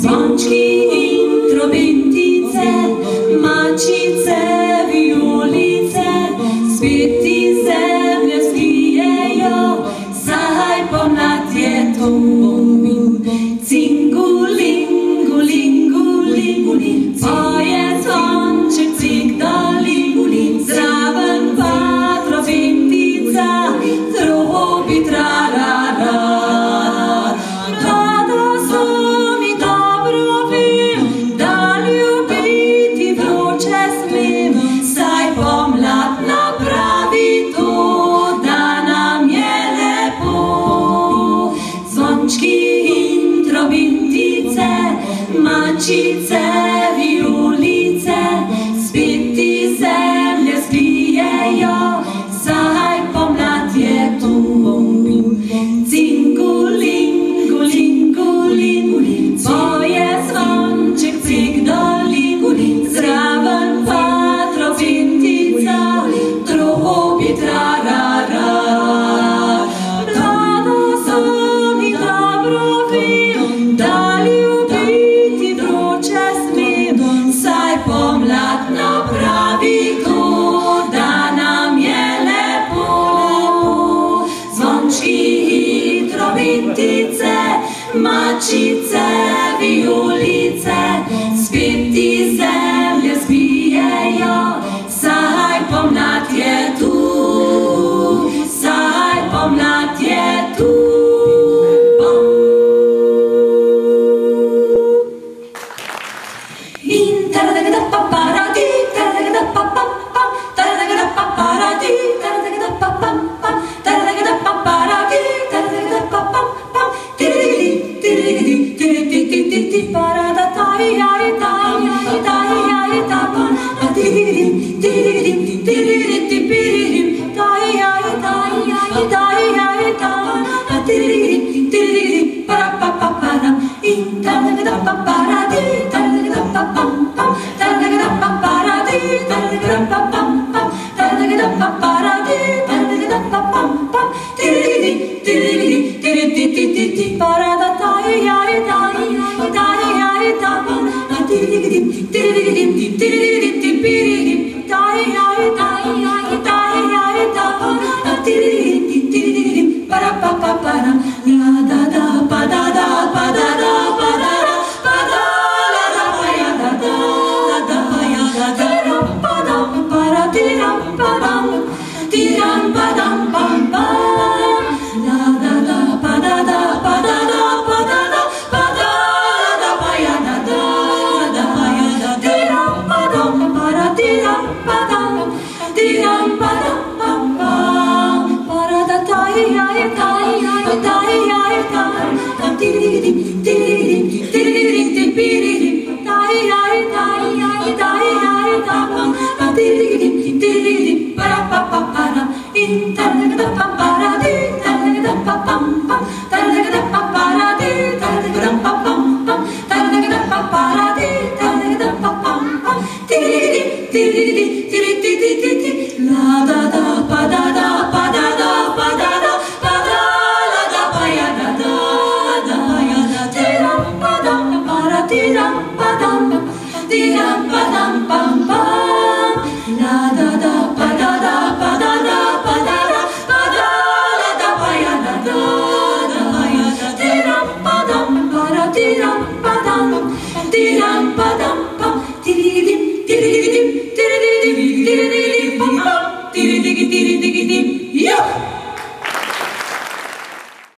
Zvončki in trobentice, mačice, violice, sveti zemlje skrijejo, saj pomlad je tu. Cingu, lingu, poje zvonček, cik doli, zraven pa trobentica, trobi trarara. Rada sem in dobro vem, da ljubiti vroče smem, saj pomlad napravi to, da nam je lepo. Zvončki in trobentice, mačice, violice, sveti zemlje skrijejo, saj pomlad je tu. Cingu, lingu, poje zvonček, cik doli, zraven pa trobentica, trobi trarara. Rada sem in dobro vem, da ljubiti vroče smem, saj pomlad napravi to, da nam je lepo. Zvončki in trobentice, mačice, violice, sveti zemlje zbijejo, saj pomlad je tu, saj pomlad je tu. In taradagadapaparadi, taradagadapapampam, taradagadapaparadi, taradagadapapampam, taradagadapaparadi, taradagadapapampam, tirigidi, parada tai-ai-tai-ai-tai-ai-tai-pam, tirigidi-piridim, tai-ai-tai-ai-tai-ai-tai-pam, tirigidi, parapapaparam, in taradagadapaparadi, taradagadapapampam, taradagadapaparadi, taradagadapapampam, taradagadapaparadi, taradagadapapampam, tirigidi, parada tai-ai-tai-ai-tai-ai-tai-pam, tirigidi, piridim, tai-ai-tai-ai-tai-ai-tai-pam, tirigidi, parapapaparam, la-da-da-pa-da-da, pa-da-da, pa-da-da, pa-da-la-da, pa-ya-da-da, la-da-pa-ya-da-da, ram-pa-dam, para-tiram-pa-dam, tiram-pa-dam-pam-pam, la-da-da, pa-da-da, pa-da-da, pa-da-da, pa-da-la-da, pa-ya-da-da, la-da-pa-ya-da, tiram-pa-dam, para-tiram-pa-dam, tiram-pa-dam-pam-pam, para-da, tai-ai-tai-ai-tai-ai-tai, tirigidi, piridim, tai-ai-tai-ai-tai-ai-tai-pam, tirigidi, parapapaparam, in taradagadapaparadi, taradagadapapampam, taradagadapaparadi, taradagadapapampam, taradagadapaparadi, taradagadapapampam, tirigidi, la-da-da, pa-da-da, pa-da-da, pa-da-da, pa-da-la-da, pa-ya-da-da, la-da-pa-ya-da, tiram-pa-dam, para-tiram-pa-dam, tiram-pa-dam-pam-pam, la-da-da, pa-da-da, pa-da-da, pa-da-da, pa-da-la-da, pa-ya-da-da, la-da-pa-ya-da, tiram-pa-dam, para-tiram-pa-dam, tiram-pa-dam-pam, tirigidi,